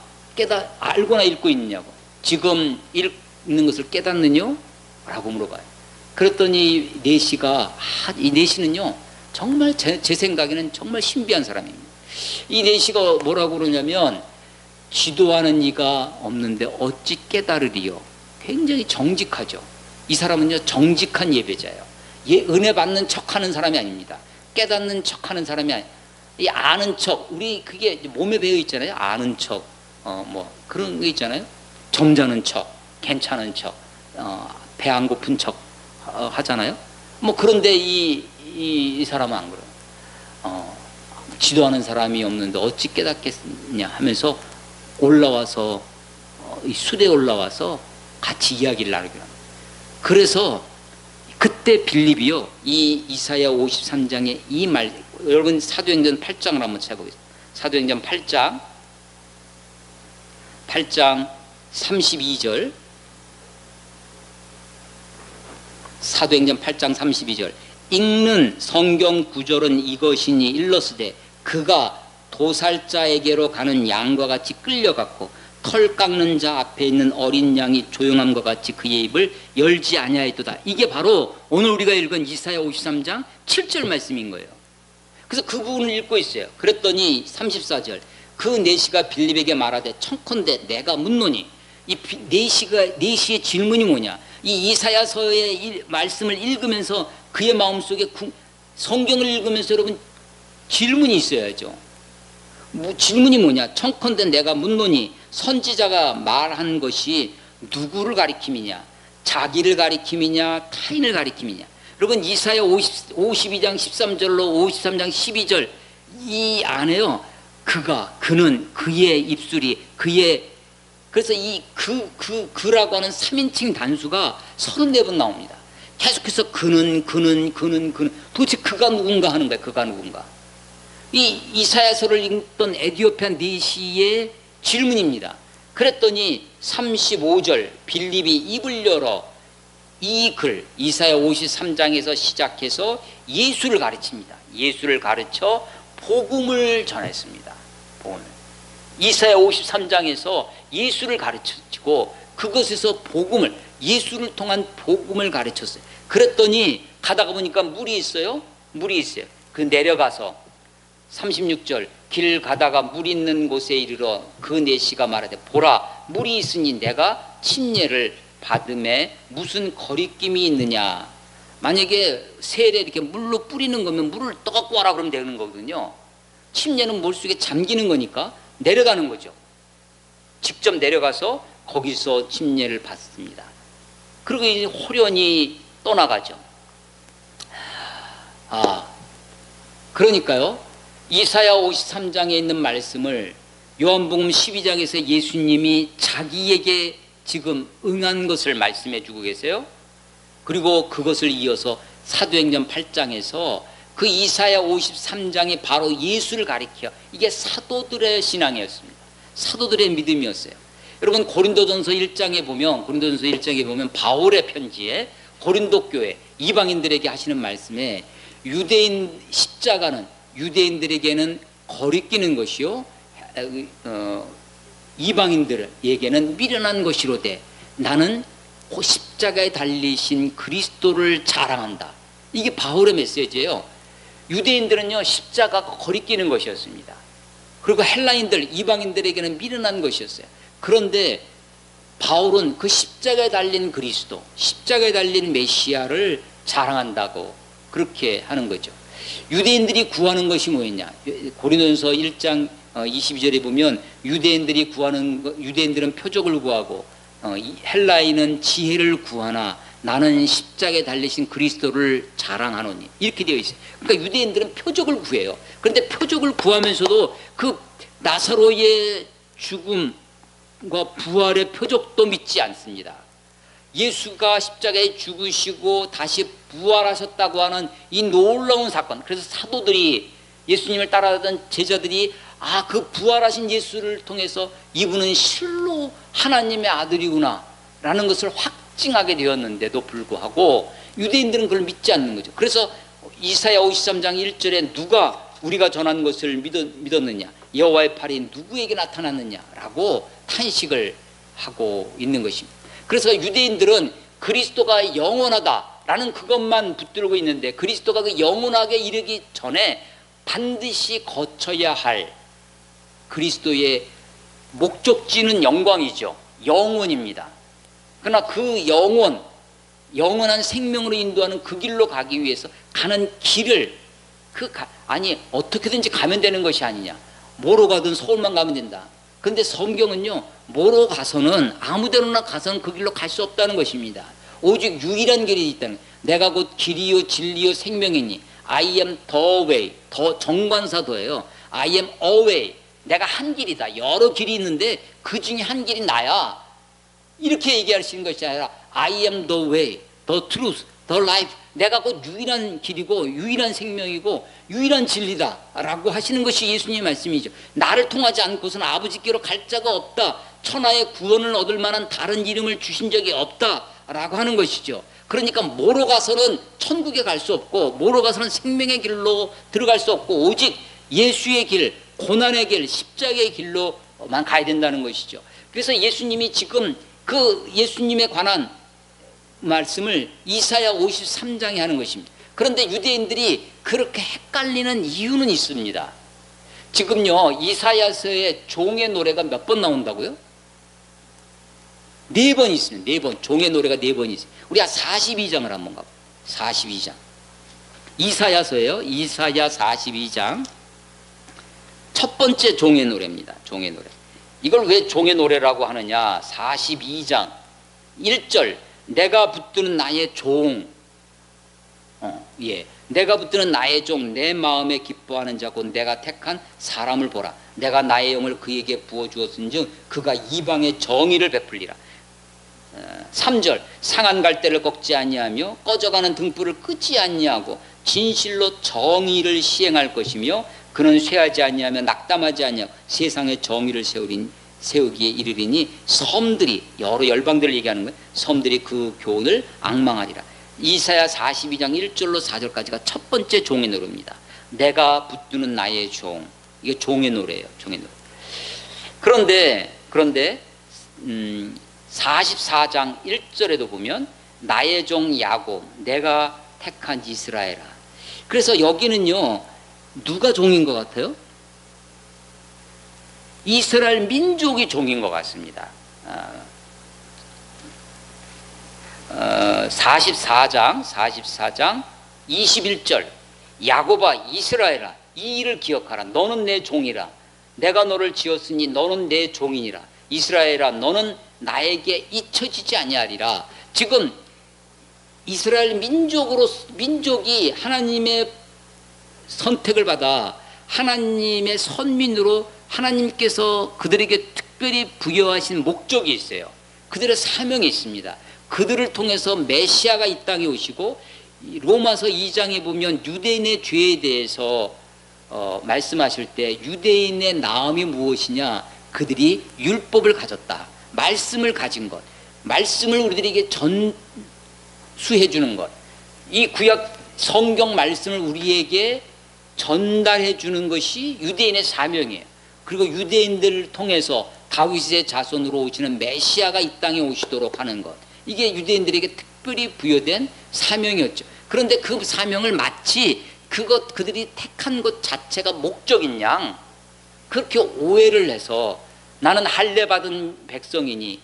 읽고 있느냐고. 지금 읽는 것을 깨닫느냐? 라고 물어봐요. 그랬더니 이 네시는요, 정말 제 생각에는 정말 신비한 사람입니다. 이 네시가 뭐라고 그러냐면, 기도하는 이가 없는데 어찌 깨달으리요. 굉장히 정직하죠. 이 사람은요, 정직한 예배자예요. 은혜 받는 척하는 사람이 아닙니다. 깨닫는 척하는 사람이 이 아는 척, 우리 그게 몸에 배어 있잖아요. 아는 척, 그런 게 있잖아요. 점잖은 척, 괜찮은 척, 배 안 고픈 척 하잖아요. 뭐 그런데 이 사람은 안 그래요. 지도하는 사람이 없는데 어찌 깨닫겠냐 하면서 올라와서 이 수대에 올라와서 같이 이야기를 나누기로 합니다. 그래서 그때 빌립이요, 이 이사야 53장의 이 말, 여러분 사도행전 8장을 한번 찾아보겠습니다. 사도행전 8장 32절, 사도행전 8장 32절, 읽는 성경 구절은 이것이니 일러스되 그가 도살자에게로 가는 양과 같이 끌려갔고 털 깎는 자 앞에 있는 어린 양이 조용함과 같이 그의 입을 열지 아니하였도다. 이게 바로 오늘 우리가 읽은 이사야 53장 7절 말씀인 거예요. 그래서 그 부분을 읽고 있어요. 그랬더니 34절, 그 내시가 빌립에게 말하되 청컨대 내가 묻노니, 이 내시의 질문이 뭐냐, 이 이사야서의 말씀을 읽으면서 그의 마음속에 성경을 읽으면서 여러분 질문이 있어야죠. 질문이 뭐냐, 청컨대 내가 묻노니, 선지자가 말한 것이 누구를 가리킴이냐, 자기를 가리킴이냐 타인을 가리킴이냐. 여러분 이사야 52장 13절로 53장 12절 이 안에요, 그는 그의 입술이 그의, 그래서 이 그라고 하는 3인칭 단수가 34번 나옵니다. 계속해서 그는 도대체 그가 누군가 하는 거예요. 그가 누군가. 이 이사야서를 읽던 에디오피아 내시의 질문입니다. 그랬더니 35절 빌립이 입을 열어 이 글 이사야 53장에서 시작해서 예수를 가르칩니다. 예수를 가르쳐 복음을 전했습니다. 복음을. 이사야 53장에서 예수를 가르치고 그것에서 복음을, 예수를 통한 복음을 가르쳤어요. 그랬더니 가다가 보니까 물이 있어요. 그 내려가서 36절, 길 가다가 물 있는 곳에 이르러 그 내시가 말하되 보라 물이 있으니 내가 침례를 받음에 무슨 거리낌이 있느냐. 만약에 세례 이렇게 물로 뿌리는 거면 물을 떠갖고 와라 그러면 되는 거거든요. 침례는 물속에 잠기는 거니까 내려가는 거죠. 직접 내려가서 거기서 침례를 받습니다. 그리고 이제 호련히 떠나가죠. 그러니까요, 이사야 53장에 있는 말씀을 요한복음 12장에서 예수님이 자기에게 지금 응한 것을 말씀해 주고 계세요. 그리고 그것을 이어서 사도행전 8장에서 그 이사야 53장이 바로 예수를 가리켜, 이게 사도들의 신앙이었습니다. 사도들의 믿음이었어요. 여러분 고린도전서 1장에 보면 바울의 편지에 고린도 교회 이방인들에게 하시는 말씀에 유대인 십자가는 유대인들에게는 거리끼는 것이요 이방인들에게는 미련한 것이로되 나는 그 십자가에 달리신 그리스도를 자랑한다. 이게 바울의 메시지예요. 유대인들은요 십자가가 거리끼는 것이었습니다. 그리고 헬라인들 이방인들에게는 미련한 것이었어요. 그런데 바울은 그 십자가에 달린 그리스도, 십자가에 달린 메시아를 자랑한다고 그렇게 하는 거죠. 유대인들이 구하는 것이 뭐였냐, 고린도전서 1장 22절에 보면 유대인들은 표적을 구하고 헬라인은 지혜를 구하나 나는 십자가에 달리신 그리스도를 자랑하노니, 이렇게 되어 있어요. 그러니까 유대인들은 표적을 구해요. 그런데 표적을 구하면서도 그 나사로의 죽음과 부활의 표적도 믿지 않습니다. 예수가 십자가에 죽으시고 다시 부활하셨다고 하는 이 놀라운 사건, 그래서 사도들이, 예수님을 따라가던 제자들이 그 부활하신 예수를 통해서 이분은 실로 하나님의 아들이구나 라는 것을 확증하게 되었는데도 불구하고 유대인들은 그걸 믿지 않는 거죠. 그래서 이사야 53장 1절에 누가 우리가 전한 것을 믿었느냐, 여호와의 팔이 누구에게 나타났느냐라고 탄식을 하고 있는 것입니다. 그래서 유대인들은 그리스도가 영원하다라는 그것만 붙들고 있는데, 그리스도가 그 영원하게 이르기 전에 반드시 거쳐야 할 그리스도의 목적지는 영광이죠. 영원입니다. 그러나 그 영원한 생명으로 인도하는 그 길로 가기 위해서 가는 길을 어떻게든지 가면 되는 것이 아니냐. 뭐로 가든 서울만 가면 된다. 그런데 성경은요, 뭐로 가서는 아무 데로나 가서는 그 길로 갈 수 없다는 것입니다. 오직 유일한 길이 있다는 거예요. 내가 곧 길이요 진리요 생명이니 I am the way. 더 정관사도예요. I am a way. 내가 한 길이다. 여러 길이 있는데 그 중에 한 길이 나야. 이렇게 얘기하시는 것이 아니라 I am the way, the truth, the life. 내가 곧 유일한 길이고 유일한 생명이고 유일한 진리다 라고 하시는 것이 예수님의 말씀이죠. 나를 통하지 않고서는 아버지께로 갈 자가 없다. 천하의 구원을 얻을 만한 다른 이름을 주신 적이 없다 라고 하는 것이죠. 그러니까 뭐로 가서는 천국에 갈 수 없고 뭐로 가서는 생명의 길로 들어갈 수 없고 오직 예수의 길, 고난의 길, 십자가의 길로만 가야 된다는 것이죠. 그래서 예수님이 지금 그 예수님에 관한 말씀을 이사야 53장에 하는 것입니다. 그런데 유대인들이 그렇게 헷갈리는 이유는 있습니다. 지금요, 이사야서의 종의 노래가 몇 번 나온다고요? 4번 있습니다. 4번. 종의 노래가 4번 있어요. 우리가 42장을 한번 가볼까요? 42장. 이사야서예요. 이사야 42장. 첫 번째 종의 노래입니다. 종의 노래. 이걸 왜 종의 노래라고 하느냐? 42장 1절. 내가 붙드는 나의 종. 내가 붙드는 나의 종, 내 마음에 기뻐하는 자 곧 내가 택한 사람을 보라. 내가 나의 영을 그에게 부어주었은즉 그가 이방의 정의를 베풀리라. 3절. 상한 갈대를 꺾지 아니하며 꺼져가는 등불을 끄지 아니하고 진실로 정의를 시행할 것이며 그는 쇠하지 아니하며 낙담하지 아니하고 세상에 정의를 세우기에 이르리니 섬들이, 여러 열방들을 얘기하는 거예요. 섬들이 그 교훈을 앙망하리라. 이사야 42장 1절로 4절까지가 첫 번째 종의 노래입니다. 내가 붙드는 나의 종. 이게 종의 노래예요. 종의 노래. 그런데 44장 1절에도 보면 나의 종 야곱, 내가 택한 이스라엘아. 그래서 여기는요, 누가 종인 것 같아요? 이스라엘 민족이 종인 것 같습니다. 44장 21절. 야곱아 이스라엘아 이 일을 기억하라. 너는 내 종이라. 내가 너를 지었으니 너는 내 종이니라. 이스라엘아 너는 나에게 잊혀지지 아니하리라. 지금 이스라엘 민족이 하나님의 선택을 받아 하나님의 선민으로 하나님께서 그들에게 특별히 부여하신 목적이 있어요. 그들의 사명이 있습니다. 그들을 통해서 메시아가 이 땅에 오시고 로마서 2장에 보면 유대인의 죄에 대해서 말씀하실 때 유대인의 나음이 무엇이냐? 그들이 율법을 가졌다. 말씀을 가진 것. 말씀을 우리들에게 전수해 주는 것. 이 구약 성경 말씀을 우리에게 전달해 주는 것이 유대인의 사명이에요. 그리고 유대인들을 통해서 다윗의 자손으로 오시는 메시아가 이 땅에 오시도록 하는 것. 이게 유대인들에게 특별히 부여된 사명이었죠. 그런데 그 사명을 마치 그들이 택한 것 자체가 목적인 양 그렇게 오해를 해서 나는 할례 받은 백성이니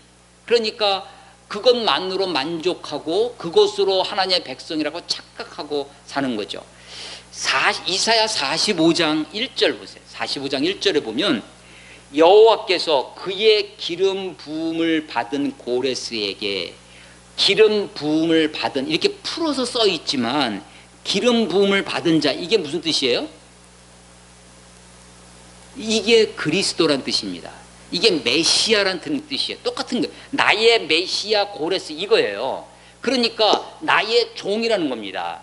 그러니까 그것만으로 만족하고 그것으로 하나님의 백성이라고 착각하고 사는 거죠. 이사야 45장 1절 보세요. 45장 1절에 보면 여호와께서 그의 기름 부음을 받은 고레스에게 기름 부음을 받은 이렇게 풀어서 써 있지만 기름 부음을 받은 자 이게 무슨 뜻이에요? 이게 그리스도란 뜻입니다. 이게 메시아란 뜻이에요. 똑같은 거예요. 나의 메시아 고레스 이거예요. 그러니까 나의 종이라는 겁니다.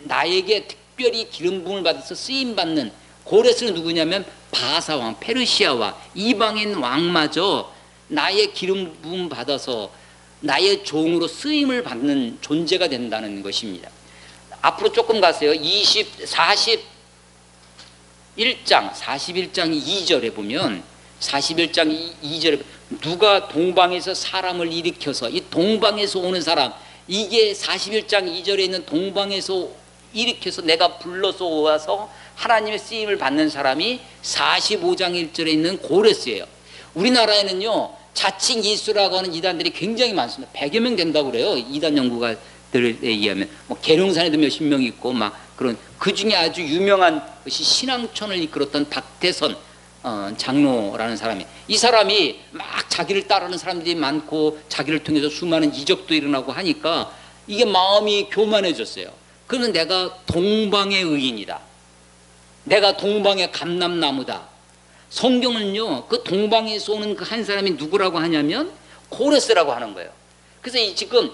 나에게 특별히 기름 부음을 받아서 쓰임 받는 고레스는 누구냐면 바사왕, 페르시아 왕, 이방인 왕마저 나의 기름 부음 받아서 나의 종으로 쓰임을 받는 존재가 된다는 것입니다. 앞으로 조금 가세요. 41장 2절에 보면 41장 2절에 누가 동방에서 사람을 일으켜서 이 동방에서 오는 사람 이게 41장 2절에 있는 동방에서 일으켜서 내가 불러서 와서 하나님의 쓰임을 받는 사람이 45장 1절에 있는 고레스예요. 우리나라에는요 자칭 예수라고 하는 이단들이 굉장히 많습니다. 100여 명 된다고 그래요. 이단 연구가들에 의하면 계룡산에도 몇십 명 있고 막 그런 그 중에 아주 유명한 것이 신앙촌을 이끌었던 박태선 장로라는 사람이, 이 사람이 막 자기를 따르는 사람들이 많고 자기를 통해서 수많은 이적도 일어나고 하니까 이게 마음이 교만해졌어요. 그러면 내가 동방의 의인이다, 내가 동방의 감람나무다. 성경은요, 그 동방에서 오는 그 한 사람이 누구라고 하냐면 고레스라고 하는 거예요. 그래서 이 지금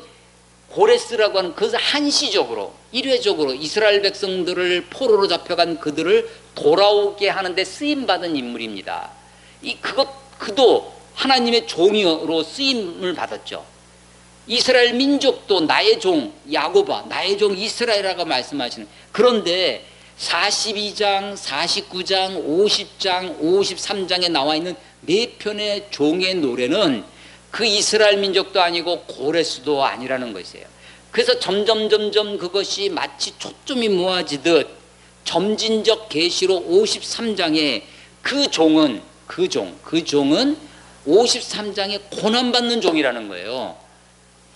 고레스라고 하는, 그것은 한시적으로 일회적으로 이스라엘 백성들을 포로로 잡혀간 그들을 돌아오게 하는데 쓰임받은 인물입니다. 그도 하나님의 종으로 쓰임을 받았죠. 이스라엘 민족도 나의 종 야곱아, 나의 종 이스라엘이라고 말씀하시는. 그런데 42장, 49장, 50장, 53장에 나와 있는 네 편의 종의 노래는 그 이스라엘 민족도 아니고 고레스도 아니라는 것이에요. 그래서 점점 그것이 마치 초점이 모아지듯 점진적 계시로 53장에 그 종은 53장에 고난받는 종이라는 거예요.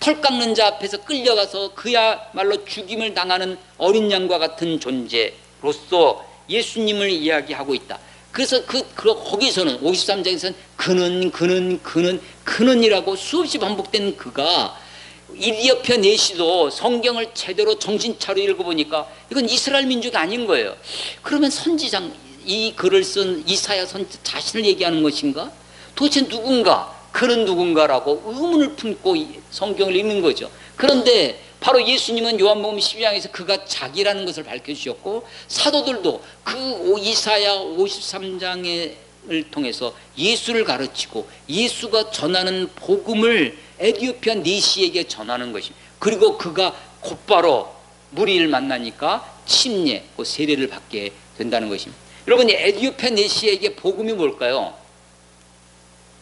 털 깎는 자 앞에서 끌려가서 그야말로 죽임을 당하는 어린 양과 같은 존재로서 예수님을 이야기하고 있다. 그래서 거기서는 53장에서는 그는이라고 수없이 반복된 그가 이디오피아 내시도 성경을 제대로 정신 차려 읽어보니까 이건 이스라엘 민족이 아닌 거예요. 그러면 선지장, 이 글을 쓴 이사야 선지자 자신을 얘기하는 것인가? 도대체 그는 누군가라고 의문을 품고 성경을 읽는 거죠. 그런데 바로 예수님은 요한복음 12장에서 그가 자기라는 것을 밝혀주셨고, 사도들도 그 이사야 53장을 통해서 예수를 가르치고 예수가 전하는 복음을 에디오피아 내시에게 전하는 것입니다. 그리고 그가 곧바로 무리를 만나니까 침례, 세례를 받게 된다는 것입니다. 여러분, 에디오피아 내시에게 복음이 뭘까요?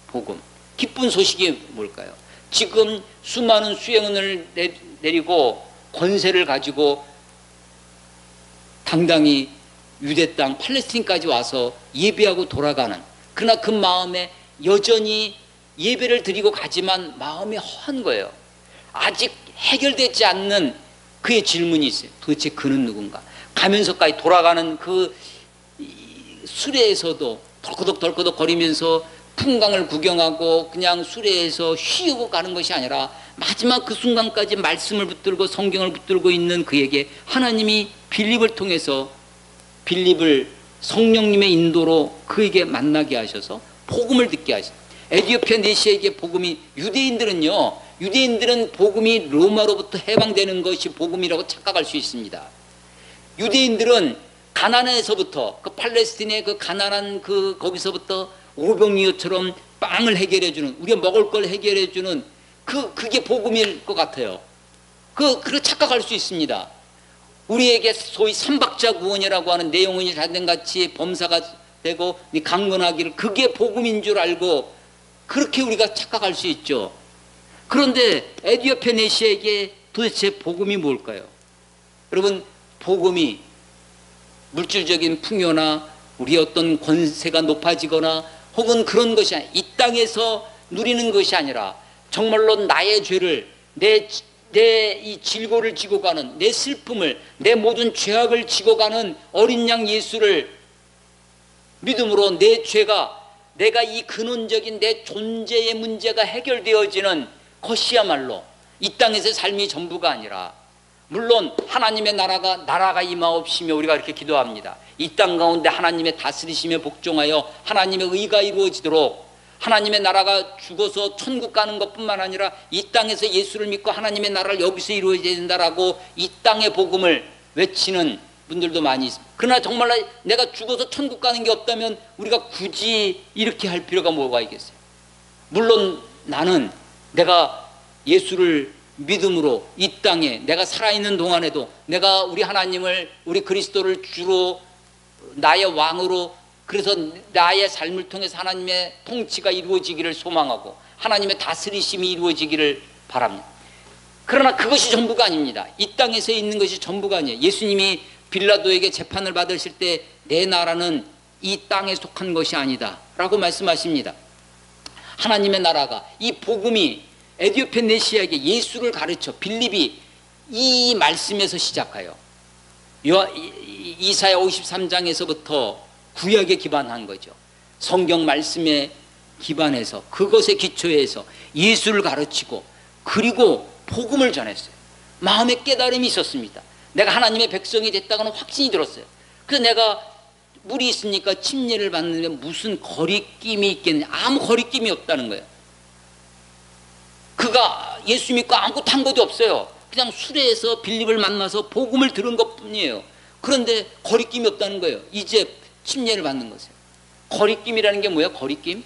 복음, 기쁜 소식이 뭘까요? 지금 수많은 수행원을 내리고 권세를 가지고 당당히 유대 땅 팔레스틴까지 와서 예배하고 돌아가는, 그러나 그 마음에 여전히 예배를 드리고 가지만 마음이 허한 거예요. 아직 해결되지 않는 그의 질문이 있어요. 도대체 그는 누군가? 가면서까지 돌아가는 그 수레에서도 덜커덕 거리면서 풍광을 구경하고 그냥 수레에서 쉬고 가는 것이 아니라 마지막 그 순간까지 말씀을 붙들고 성경을 붙들고 있는 그에게 하나님이 빌립을 통해서, 빌립을 성령님의 인도로 그에게 만나게 하셔서 복음을 듣게 하셨어요. 에디오피아 내시에게 복음이, 유대인들은 복음이 로마로부터 해방되는 것이 복음이라고 착각할 수 있습니다. 유대인들은 가나안에서부터, 그 팔레스틴의 그 가난한 거기서부터 오병이어처럼 빵을 해결해주는, 우리가 먹을 걸 해결해주는 그게 복음일 것 같아요. 그렇게 착각할 수 있습니다. 우리에게 소위 삼박자 구원이라고 하는 내 영혼이 잘된 같이 범사가 되고 네 강건하기를, 그게 복음인 줄 알고 그렇게 우리가 착각할 수 있죠. 그런데 에디오피아 내시에게 도대체 복음이 뭘까요? 여러분, 복음이 물질적인 풍요나 우리 어떤 권세가 높아지거나 혹은 그런 것이 아니라, 이 땅에서 누리는 것이 아니라 정말로 나의 죄를, 내 이 질고를 지고 가는, 내 슬픔을, 내 모든 죄악을 지고 가는 어린 양 예수를 믿음으로 내 죄가, 내가 이 근원적인 내 존재의 문제가 해결되어지는 것이야말로 이 땅에서의 삶이 전부가 아니라, 물론 하나님의 나라가 임하옵시며 우리가 이렇게 기도합니다. 이 땅 가운데 하나님의 다스리심에 복종하여 하나님의 의가 이루어지도록, 하나님의 나라가 죽어서 천국 가는 것뿐만 아니라 이 땅에서 예수를 믿고 하나님의 나라를 여기서 이루어져야 된다라고 이 땅의 복음을 외치는 분들도 많이 있습니다. 그러나 정말로 내가 죽어서 천국 가는 게 없다면 우리가 굳이 이렇게 할 필요가 뭐가 있겠어요? 물론 나는 내가 예수를 믿음으로 이 땅에 내가 살아있는 동안에도 내가 우리 하나님을, 우리 그리스도를 주로 나의 왕으로, 그래서 나의 삶을 통해서 하나님의 통치가 이루어지기를 소망하고 하나님의 다스리심이 이루어지기를 바랍니다. 그러나 그것이 전부가 아닙니다. 이 땅에서 있는 것이 전부가 아니에요. 예수님이 빌라도에게 재판을 받으실 때 내 나라는 이 땅에 속한 것이 아니다 라고 말씀하십니다. 하나님의 나라가, 이 복음이 에디오피아 내시에게 예수를 가르쳐 빌립이 이 말씀에서 시작하여 이사야 53장에서부터 구약에 기반한 거죠. 성경 말씀에 기반해서 그것에 기초해서 예수를 가르치고 그리고 복음을 전했어요. 마음의 깨달음이 있었습니다. 내가 하나님의 백성이 됐다고는 확신이 들었어요. 그래서 내가 물이 있으니까 침례를 받는데 무슨 거리낌이 있겠느냐. 아무 거리낌이 없다는 거예요. 그가 예수 믿고 아무것도 한 것도 없어요. 그냥 수레에서 빌립을 만나서 복음을 들은 것뿐이에요. 그런데 거리낌이 없다는 거예요. 이제 침례를 받는 것이에요. 거리낌이라는 게 뭐야? 거리낌?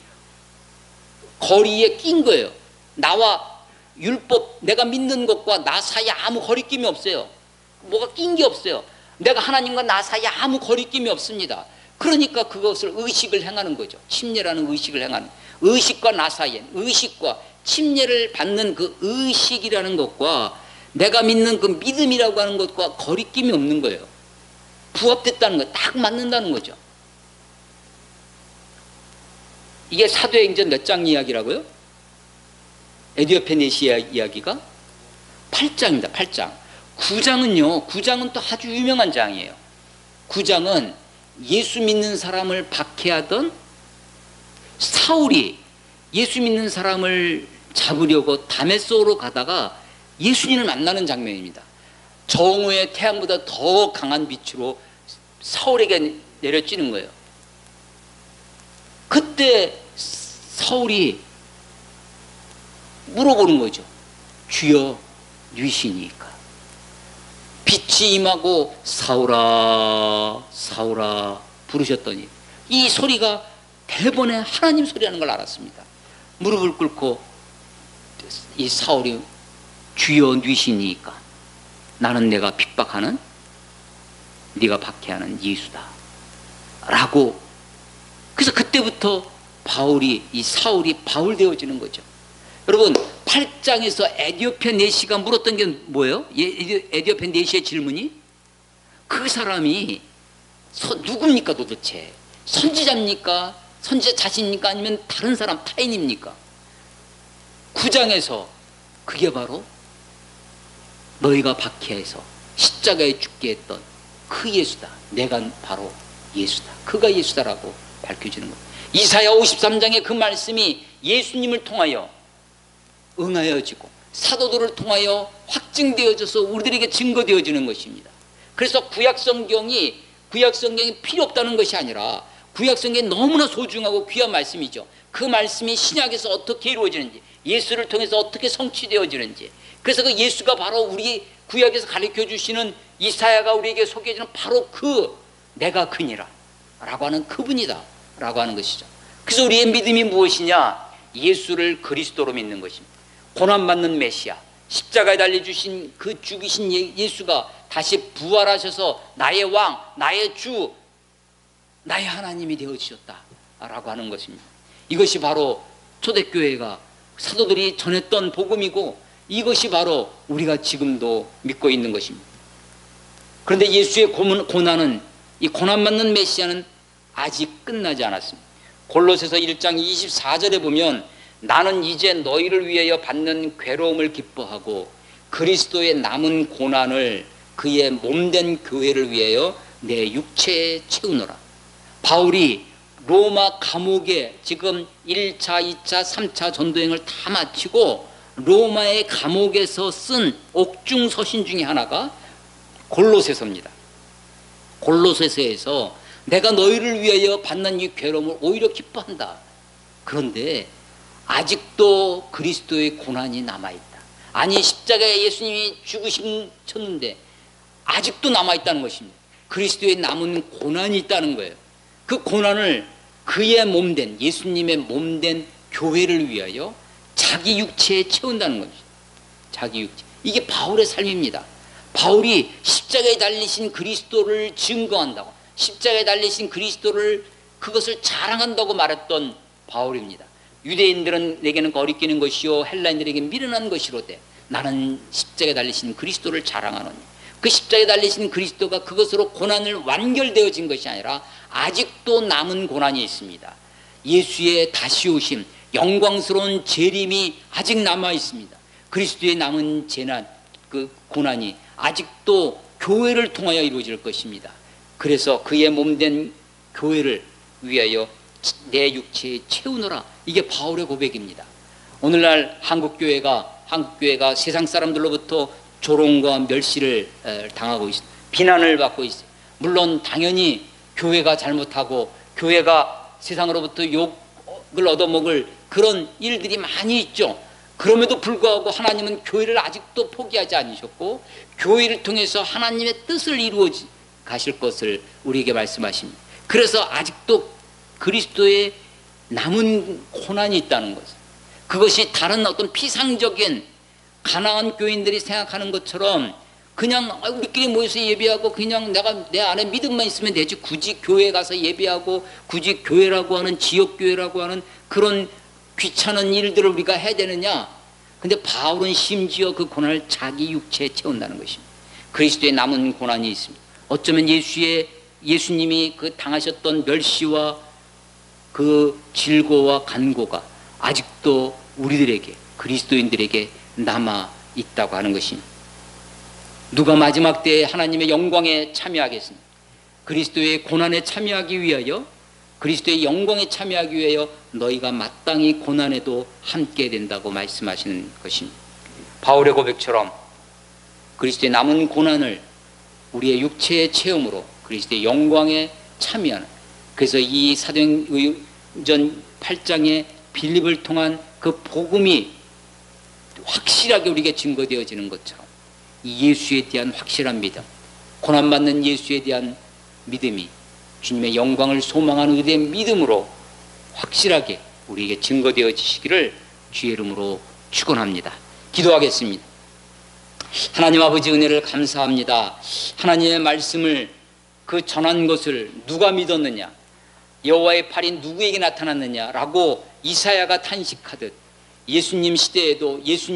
거리에 낀 거예요. 나와 율법, 내가 믿는 것과 나 사이에 아무 거리낌이 없어요. 뭐가 낀 게 없어요. 내가 하나님과 나 사이에 아무 거리낌이 없습니다. 그러니까 그것을 의식을 행하는 거죠. 침례라는 의식을 행하는, 의식과 나 사이에, 의식과 침례를 받는 그 의식이라는 것과 내가 믿는 그 믿음이라고 하는 것과 거리낌이 없는 거예요. 부합됐다는 거, 딱 맞는다는 거죠. 이게 사도행전 몇 장 이야기라고요? 에디오페 네시아 이야기가 8장입니다. 8장. 9장은요. 9장은 또 아주 유명한 장이에요. 9장은 예수 믿는 사람을 박해하던 사울이 예수 믿는 사람을 잡으려고 다메섹으로 가다가 예수님을 만나는 장면입니다. 정오의 태양보다 더 강한 빛으로 사울에게 내려지는 거예요. 그때 사울이 물어보는 거죠. 주여 누구시니까? 빛이 임하고 사울아 사울아 부르셨더니 이 소리가 대번에 하나님 소리라는 걸 알았습니다. 무릎을 꿇고 이 사울이 주여 누구시니까? 나는 내가 핍박하는 네가 박해하는 예수다 라고. 그래서 그때부터 바울이, 이 사울이 바울 되어지는 거죠. 여러분 8장에서 에디오페 네시가 물었던 게 뭐예요? 에디오페 네시의 질문이 그 사람이 누굽니까 도대체? 선지자입니까? 선지자 자신입니까? 아니면 다른 사람 타인입니까? 9장에서 그게 바로 너희가 박해해서 십자가에 죽게 했던 그 예수다. 내가 바로 예수다. 그가 예수다라고 밝혀지는 거예요. 이사야 53장의 그 말씀이 예수님을 통하여 응하여지고 사도들을 통하여 확증되어져서 우리들에게 증거되어지는 것입니다. 그래서 구약성경이 필요 없다는 것이 아니라 구약성경이 너무나 소중하고 귀한 말씀이죠. 그 말씀이 신약에서 어떻게 이루어지는지, 예수를 통해서 어떻게 성취되어지는지, 그래서 그 예수가 바로 우리 구약에서 가르쳐 주시는 이사야가 우리에게 소개해주는 바로 그 내가 그니라 라고 하는 그분이다 라고 하는 것이죠. 그래서 우리의 믿음이 무엇이냐? 예수를 그리스도로 믿는 것입니다. 고난받는 메시아, 십자가에 달려주신 그 죽이신 예수가 다시 부활하셔서 나의 왕, 나의 주, 나의 하나님이 되어주셨다 라고 하는 것입니다. 이것이 바로 초대교회가 사도들이 전했던 복음이고 이것이 바로 우리가 지금도 믿고 있는 것입니다. 그런데 예수의 고난은, 이 고난받는 메시아는 아직 끝나지 않았습니다. 골로새서 1장 24절에 보면 나는 이제 너희를 위하여 받는 괴로움을 기뻐하고 그리스도의 남은 고난을 그의 몸된 교회를 위하여 내 육체에 채우노라. 바울이 로마 감옥에 지금 1차, 2차, 3차 전도행을 다 마치고 로마의 감옥에서 쓴 옥중 서신 중에 하나가 골로새서입니다. 골로새서에서 내가 너희를 위하여 받는 이 괴로움을 오히려 기뻐한다. 그런데 아직도 그리스도의 고난이 남아있다. 아니 십자가에 예수님이 죽으셨는데 아직도 남아있다는 것입니다. 그리스도의 남은 고난이 있다는 거예요. 그 고난을 그의 몸된, 예수님의 몸된 교회를 위하여 자기 육체에 채운다는 것이죠. 자기 육체. 이게 바울의 삶입니다. 바울이 십자가에 달리신 그리스도를 증거한다고, 십자가에 달리신 그리스도를 그것을 자랑한다고 말했던 바울입니다. 유대인들에게는 거리끼는 것이요 헬라인들에게 미련한 것이로되 나는 십자가에 달리신 그리스도를 자랑하노니. 그 십자가에 달리신 그리스도가 그것으로 고난을 완결되어진 것이 아니라 아직도 남은 고난이 있습니다. 예수의 다시 오심, 영광스러운 재림이 아직 남아 있습니다. 그리스도의 남은 재난, 그 고난이 아직도 교회를 통하여 이루어질 것입니다. 그래서 그의 몸된 교회를 위하여 내 육체에 채우노라. 이게 바울의 고백입니다. 오늘날 한국교회가 세상 사람들로부터 조롱과 멸시를 당하고 있습니다. 비난을 받고 있어요. 물론 당연히 교회가 잘못하고 교회가 세상으로부터 욕을 얻어먹을 그런 일들이 많이 있죠. 그럼에도 불구하고 하나님은 교회를 아직도 포기하지 않으셨고 교회를 통해서 하나님의 뜻을 이루어 가실 것을 우리에게 말씀하십니다. 그래서 아직도 그리스도의 남은 고난이 있다는 것을, 그것이 다른 어떤 피상적인 가난한 교인들이 생각하는 것처럼 그냥 우리끼리 모여서 예배하고 그냥 내가 내 안에 믿음만 있으면 되지, 굳이 교회 가서 예배하고 굳이 교회라고 하는 지역교회라고 하는 그런 귀찮은 일들을 우리가 해야 되느냐. 근데 바울은 심지어 그 고난을 자기 육체에 채운다는 것입니다. 그리스도의 남은 고난이 있습니다. 어쩌면 예수님이 그 당하셨던 멸시와 그 질고와 간고가 아직도 우리들에게, 그리스도인들에게 남아 있다고 하는 것입니다. 누가 마지막 때에 하나님의 영광에 참여하겠습니까? 그리스도의 고난에 참여하기 위하여, 그리스도의 영광에 참여하기 위하여 너희가 마땅히 고난에도 함께 된다고 말씀하시는 것입니다. 바울의 고백처럼 그리스도의 남은 고난을 우리의 육체의 체험으로 그리스도의 영광에 참여하는, 그래서 이 사도행전 8장의 빌립을 통한 그 복음이 확실하게 우리에게 증거되어지는 것처럼 이 예수에 대한 확실한 믿음, 고난받는 예수에 대한 믿음이 주님의 영광을 소망하는 우리의 믿음으로 확실하게 우리에게 증거되어지시기를 주의 이름으로 축원합니다. 기도하겠습니다. 하나님 아버지, 은혜를 감사합니다. 하나님의 말씀을 그 전한 것을 누가 믿었느냐, 여호와의 팔이 누구에게 나타났느냐라고 이사야가 탄식하듯 예수님 시대에도 예수님